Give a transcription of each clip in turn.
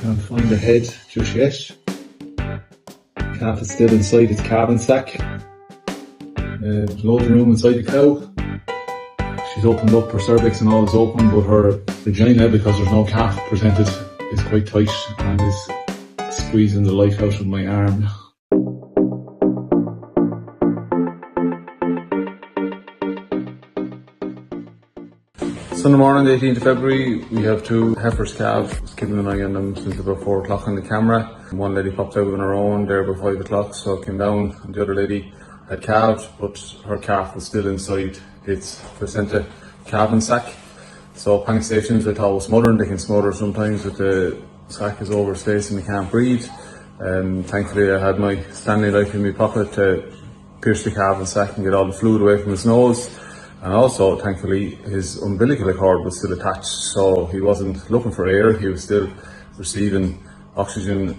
Can't find the head just yet. Calf is still inside its calving sack. There's loads of room inside the cow. She's opened up, her cervix and all is open, but her vagina, because there's no calf presented, is quite tight and is squeezing the life out of my arm. Sunday morning, the 18th of February, we have two heifers calves. Keeping an eye on them since about 4 o'clock on the camera. One lady popped out on her own there about 5 o'clock, so I came down, and the other lady had calved, but her calf was still inside its placenta calving sack. So panic stations, I thought was smothering. They can smother sometimes if the sack is over space and they can't breathe. Thankfully I had my Stanley knife in my pocket to pierce the calving sack and get all the fluid away from his nose. And also, thankfully, his umbilical cord was still attached, so he wasn't looking for air, he was still receiving oxygen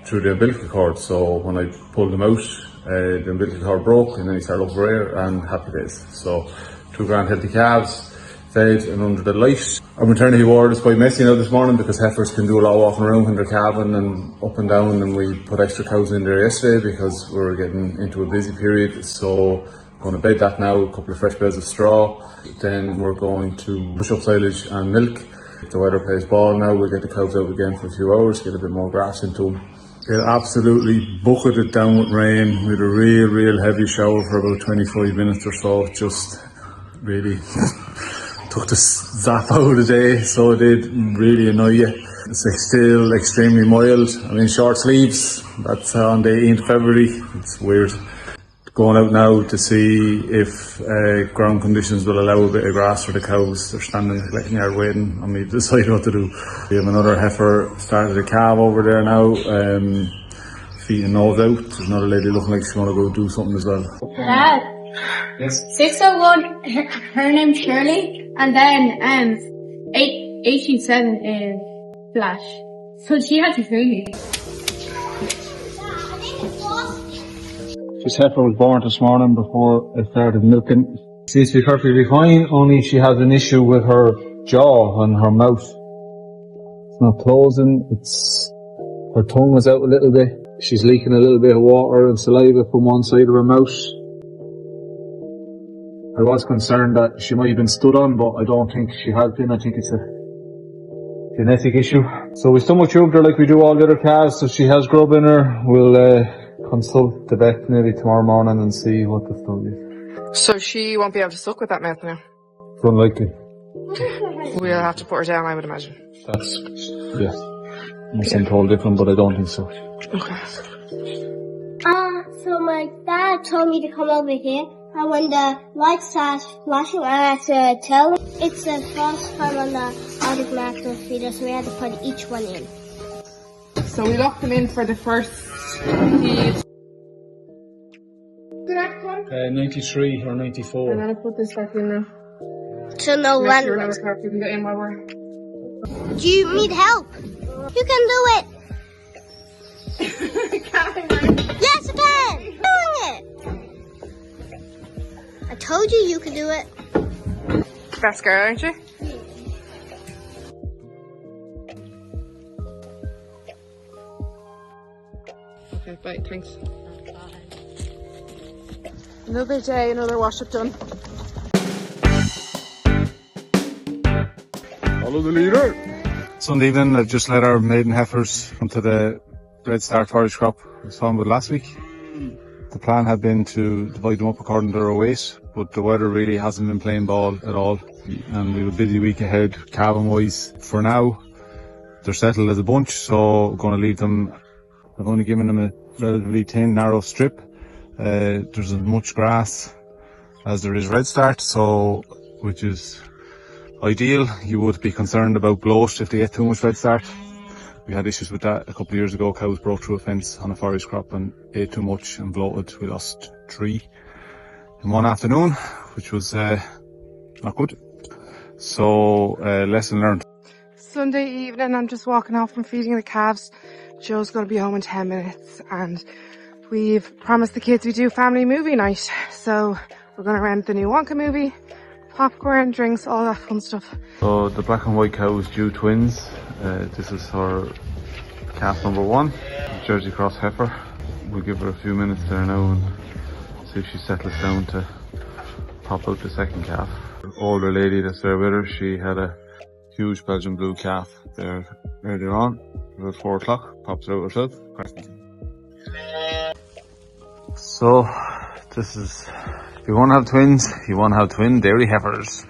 through the umbilical cord. So when I pulled him out, the umbilical cord broke and then he started looking for air, and happy days. So 2 grand healthy calves, fed and under the light. Our maternity ward is quite messy now this morning because heifers can do a lot of walking around when they're calving and up and down, and we put extra cows in there yesterday because we were getting into a busy period. So going to bed that now, a couple of fresh beds of straw. Then we're going to push up silage and milk. If the weather plays ball now, we'll get the cows out again for a few hours, get a bit more grass into them. It absolutely bucketed down with rain. We had a real heavy shower for about 25 minutes or so. Just really took the zap out of the day, so it did really annoy you. It's still extremely mild. I'm in short sleeves. That's on the 18th of February. It's weird. Going out now to see if ground conditions will allow a bit of grass for the cows. They're standing in the yard waiting on me to decide what to do. We have another heifer started a calf over there now, feet and nose out. There's another lady looking like she's going to go do something as well. Dad. Yes? 601, her name's Shirley, and then 887 is Flash. So she had to fool me. This heifer was born this morning before I started milking. Seems to be perfectly fine, only she has an issue with her jaw and her mouth. It's not closing, her tongue was out a little bit. She's leaking a little bit of water and saliva from one side of her mouth. I was concerned that she might have been stood on, but I don't think she has been. I think it's a genetic issue. So we stomach tubed her like we do all the other calves. If she has grub in her, we'll consult the vet maybe tomorrow morning and see what the story is. So she won't be able to suck with that mouth now? It's unlikely. We'll have to put her down, I would imagine. Yes. Must be told different, but I don't think so. Okay. So my dad told me to come over here, and when the light starts flashing, I had to tell him. It's the first time on the Arctic Master feeder, so we had to put each one in. So we locked them in for the first feed. The next one? 93 or 94. I'm going to put this back in now. So no Make one. sure another carpet can get in while we're... Do you need help? You can do it. Yes, I can. Doing it. I told you can do it. Best girl, aren't you? Okay, bye, thanks. Another day, another wash up done. Follow the leader. Sunday evening, I've just let our maiden heifers onto the Red Star forage crop I was talking about last week. The plan had been to divide them up according to their weight, but the weather really hasn't been playing ball at all. And we have a busy week ahead, calving wise. For now, they're settled as a bunch, so I'm going to leave them. I've only given them a relatively thin, narrow strip. There's as much grass as there is red start, so which is ideal. You would be concerned about bloat if they get too much red start. We had issues with that a couple of years ago. Cows broke through a fence on a forage crop and ate too much and bloated. We lost 3 in one afternoon, which was not good. So lesson learned. Sunday evening, I'm just walking off from feeding the calves. Joe's going to be home in 10 minutes and we've promised the kids we do family movie night. So we're going to rent the new Wonka movie, popcorn, drinks, all that fun stuff. So the black and white cow is due twins. This is her calf number 1, Jersey Cross heifer. We'll give her a few minutes there now and see if she settles down to pop out the second calf. The older lady that's there with her, she had a huge Belgian blue calf there earlier on, about 4 o'clock, pops it out herself. So this is, if you want to have twins, you want to have twin dairy heifers.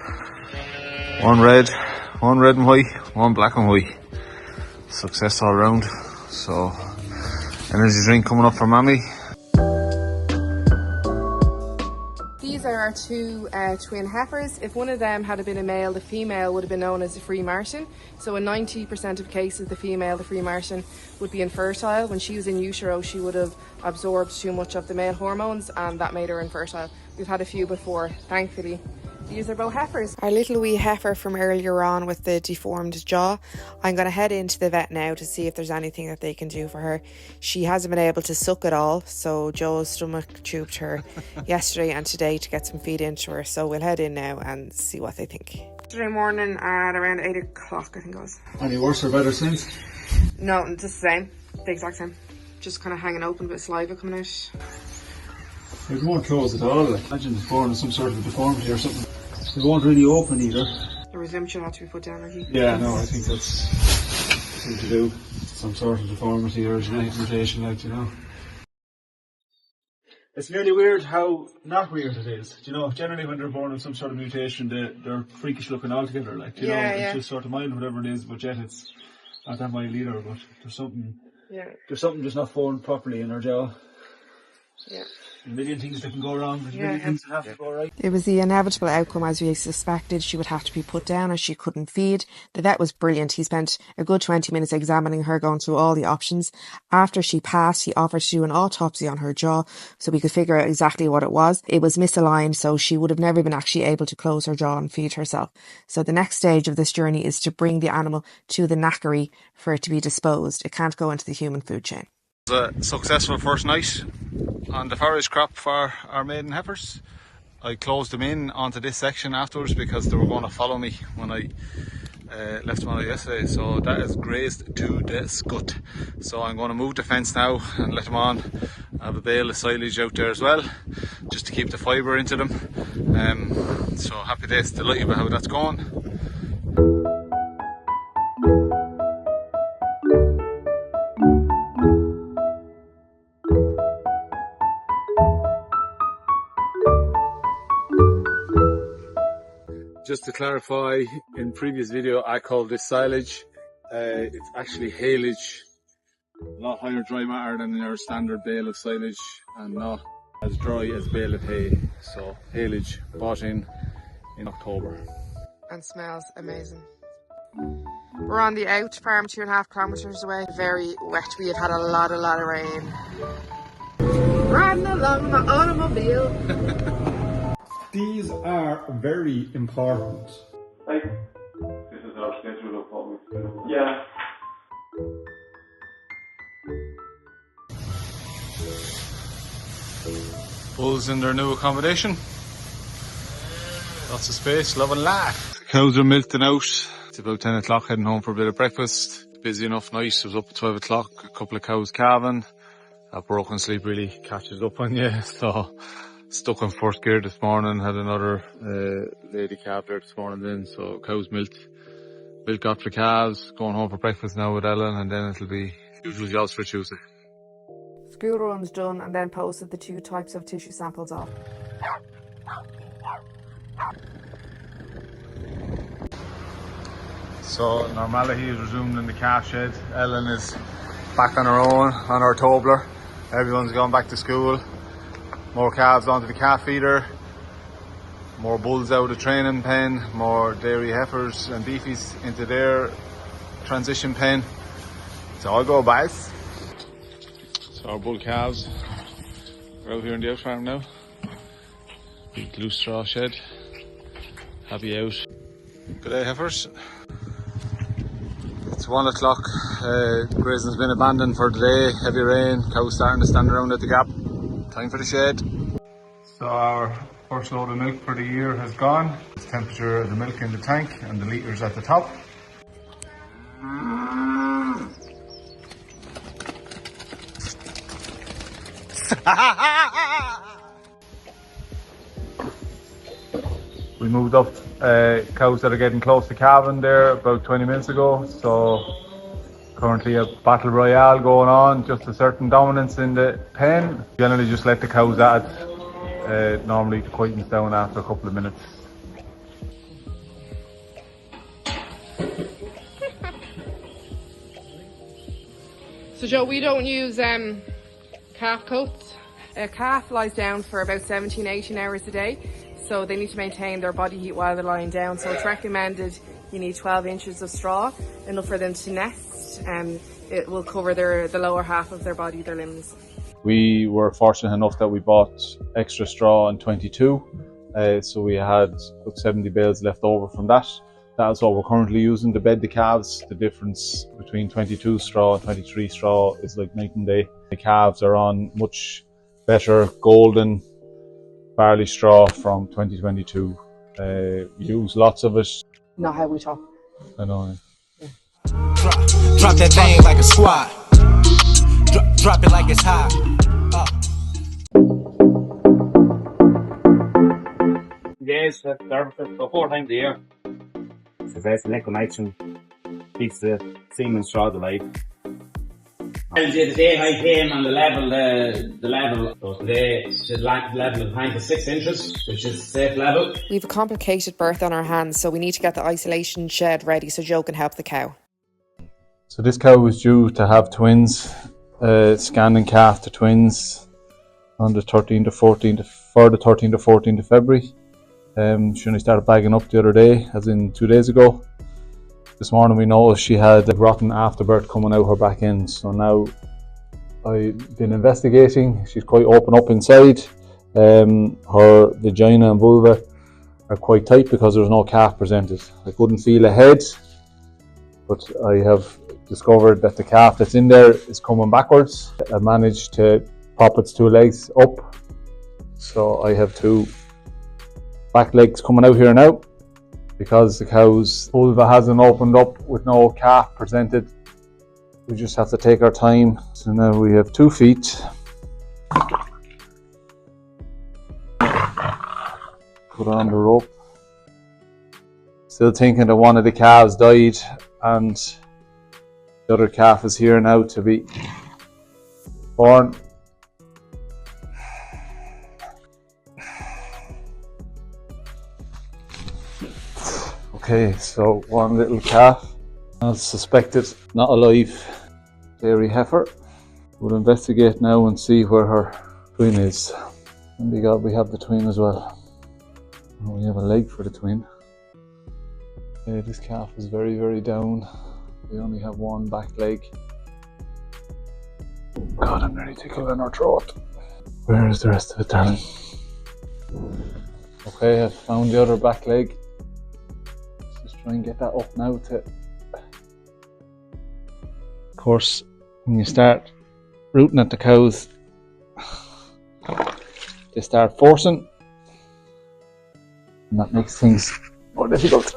One red and white, one black and white. Success all round. So energy drink coming up for Mammy. These are our 2 twin heifers. If one of them had been a male, the female would have been known as a free Martian. So in 90% of cases, the female, the free Martian, would be infertile. When she was in utero, she would have absorbed too much of the male hormones and that made her infertile. We've had a few before, thankfully. These are both heifers. Our little wee heifer from earlier on with the deformed jaw. I'm going to head into the vet now to see if there's anything that they can do for her. She hasn't been able to suck at all, so Joe's stomach tubed her yesterday and today to get some feed into her. So we'll head in now and see what they think. Yesterday morning at around 8 o'clock, I think it was. Any worse or better since? No, just the same. The exact same. Just kind of hanging open, a bit of saliva coming out. They won't close at all. Like, imagine it's born with some sort of a deformity or something. They won't really open either. The resumption had to be put down, I think. Yeah, no, I think that's the thing to do. Some sort of deformity or genetic mutation, like, you know. It's nearly weird how not weird it is. You know, generally when they're born with some sort of mutation, they're freakish looking altogether. Like, you know, it's just sort of mild, whatever it is, but yet it's not that mild either. But there's something just not formed properly in her jaw. Yeah. A million things that can go wrong, there's a million things that have to go right. It was the inevitable outcome, as we suspected. She would have to be put down as she couldn't feed. The vet was brilliant. He spent a good 20 minutes examining her, going through all the options. After she passed, he offered to do an autopsy on her jaw so we could figure out exactly what it was. It was misaligned, so she would have never been actually able to close her jaw and feed herself. So the next stage of this journey is to bring the animal to the knackery for it to be disposed. It can't go into the human food chain. It was a successful first night on the forage crop for our maiden heifers. I closed them in onto this section afterwards because they were going to follow me when I left them on yesterday. So that is grazed to the scut. So I'm going to move the fence now and let them on. I have a bale of silage out there as well, just to keep the fibre into them. So happy days, delighted with how that's going. Just to clarify, in previous video I called this silage. It's actually haylage. A lot higher dry matter than your standard bale of silage and not as dry as bale of hay. So haylage, bought in October. And smells amazing. We're on the out farm, 2.5 kilometres away. Very wet. We have had a lot of rain. Riding along in my automobile. These are very important. This is our schedule of what we do. Yeah. Bulls in their new accommodation. Lots of space, love and laugh. The cows are milking out. It's about 10 o'clock, heading home for a bit of breakfast. Busy enough night, I was up at 12 o'clock, a couple of cows calving. That broken sleep really catches up on you, so stuck in first gear this morning, had another lady calf there this morning then, so cows milk got for calves, going home for breakfast now with Ellen, and then it'll be usual jobs for Tuesday. School run's done and then posted the 2 types of tissue samples off. So normality is resumed in the calf shed. Ellen is back on her own, on her tobler. Everyone's gone back to school. More calves onto the calf feeder, more bulls out of the training pen, more dairy heifers and beefies into their transition pen. So I'll go boys. So our bull calves are out here in the out farm now. Big loose straw shed. Happy out. Good day heifers. It's 1 o'clock. Grazing's been abandoned for the day. Heavy rain. Cows starting to stand around at the gap. Time for the shed. So our first load of milk for the year has gone. It's temperature of the milk in the tank and the litres at the top. We moved up cows that are getting close to calving there about 20 minutes ago, so currently a battle royale going on, just a certain dominance in the pen. Generally just let the cows add, normally it quietens down after a couple of minutes. So Joe, we don't use calf coats. A calf lies down for about 17-18 hours a day, so they need to maintain their body heat while they're lying down. So it's recommended you need 12 inches of straw, enough for them to nest, and it will cover the lower half of their body, their limbs. We were fortunate enough that we bought extra straw in 22, so we had about 70 bales left over from that. That's what we're currently using to bed the calves. The difference between 22 straw and 23 straw is like night and day. The calves are on much better golden barley straw from 2022. We use lots of it. Not how we talk. I know. Yeah. Drop that thing like a squat. Drop it like it's hot. Yes, they're the 4 times a year. So there's liquid nitrogen, keeps the semen straw alive. The day I came on the level, so today the level of the tank is 6 inches, which is safe level. We have a complicated birth on our hands, so we need to get the isolation shed ready so Joe can help the cow. So this cow was due to have twins, scanning calf to twins on the 13th to 14th, for the 13th to 14th of February. She only started bagging up the other day, as in 2 days ago. This morning we noticed she had a rotten afterbirth coming out her back end. So now I've been investigating. She's quite open up inside. Her vagina and vulva are quite tight because there's no calf presented. I couldn't feel a head, but I have discovered that the calf that's in there is coming backwards. I managed to pop its 2 legs up. So I have 2 back legs coming out here now. Because the cow's vulva hasn't opened up with no calf presented, we just have to take our time. So now we have 2 feet. Put on the rope. Still thinking that one of the calves died and the other calf is here now to be born. Okay, so one little calf, as suspected, not alive, dairy heifer. We'll investigate now and see where her twin is. And we have the twin as well. We have a leg for the twin. Okay, this calf is very, very down. We only have 1 back leg. God, I'm nearly tickled in her throat. Where is the rest of it, darling? Okay, I've found the other back leg. Try and get that up now to. Of course, when you start rooting at the cows, they start forcing, and that makes things more difficult.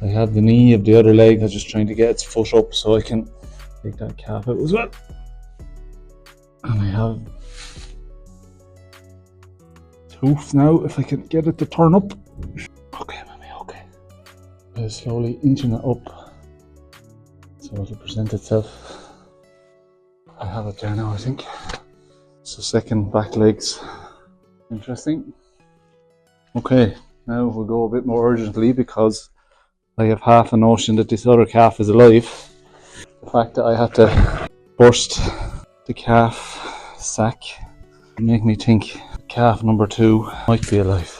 I have the knee of the other leg. I'm just trying to get its foot up so I can take that calf out as well. And I have hoof now, if I can get it to turn up. Okay, mommy, okay. Slowly inching it up so it'll present itself. I have it there now, I think. So 2nd back legs. Interesting. Okay, now we'll go a bit more urgently because I have half a notion that this other calf is alive. The fact that I had to burst the calf sack make me think calf number 2 might be alive.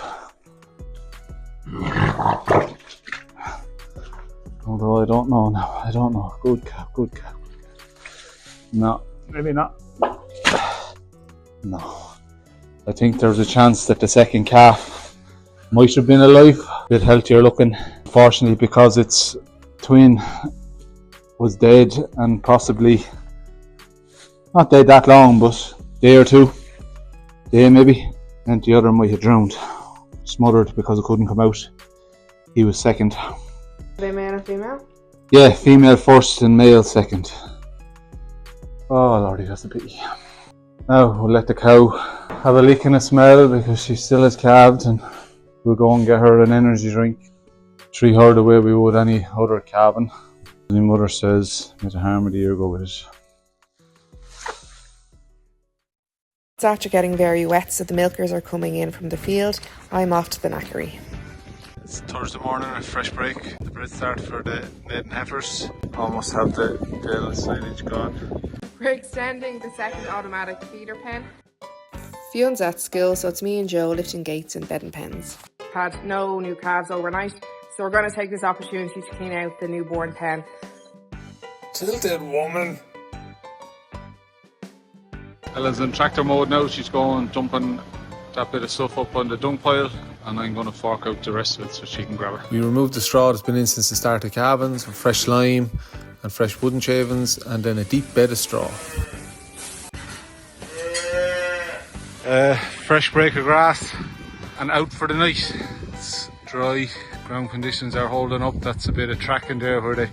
Although I don't know now. I don't know. Good calf, good calf. No, maybe not. No. I think there's a chance that the 2nd calf might have been alive. A bit healthier looking. Unfortunately, because its twin was dead and possibly not dead that long, but day or 2. Day maybe. And the other might have drowned. smothered because it couldn't come out. He was second. Are they male or female? Yeah, female first and male second. Oh lordy, that's a pity. Now we'll let the cow have a lick and a smell because she still has calved, and we'll go and get her an energy drink. Treat her the way we would any other calving. My mother says, may the harm of the year go with it. It's after getting very wet, so the milkers are coming in from the field. I'm off to the knackery. It's Thursday morning, a fresh break. The bread start for the maiden heifers. Almost have the tail silage gone. We're extending the second automatic feeder pen. Fion's at school, so it's me and Joe lifting gates and bedding pens. Had no new calves overnight, so we're going to take this opportunity to clean out the newborn pen. Tilted woman. Ella's in tractor mode now. She's going dumping that bit of stuff up on the dung pile, and I'm going to fork out the rest of it so she can grab it. We removed the straw that's been in since the start of calving, some fresh lime and fresh wooden shavings, and then a deep bed of straw. Fresh break of grass and out for the night. It's dry, ground conditions are holding up. That's a bit of tracking there where they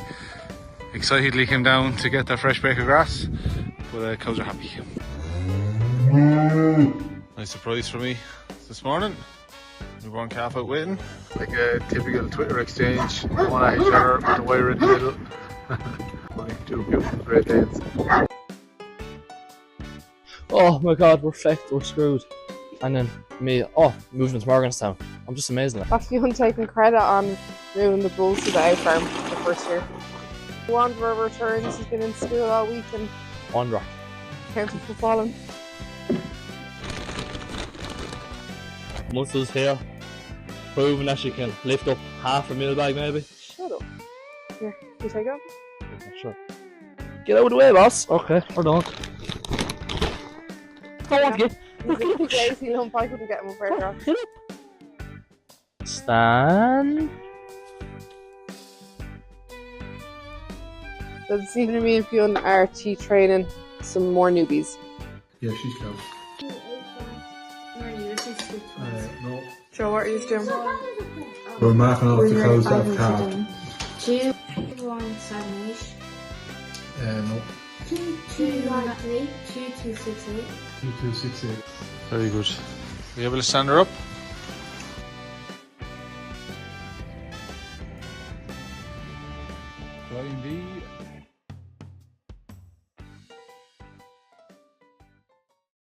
excitedly came down to get that fresh break of grass, but cows are happy. Nice surprise for me this morning. Newborn calf out waiting. Like a typical Twitter exchange, one at each other with the wire in the middle. Like two beautiful Great Danes. Oh my god, we're fucked, we're screwed. And then moving to Morganstown. I'm just amazed at it. Fionn taking credit on moving the bulls to the out farm the first year. Wanderer returns, he's been in school all week and Wanderer. counting for falling. Muscles here, proving that she can lift up half a meal bag maybe. Shut up. Here, you take it? Sure. Get out of the way, boss. Okay, hold on. Go on, get. He's a big lazy lump, I couldn't get him up further off. Get up. Stand. So this evening me and Fionn are tea training some more newbies. Yeah, she's close. No. Joe, what are you doing? We're marking off the cows that have calved. 2, 1, 7, 8. No. 2, 2, 9, 3, 2, 2, 6, 8. 2268. Very good. Are you able to stand her up?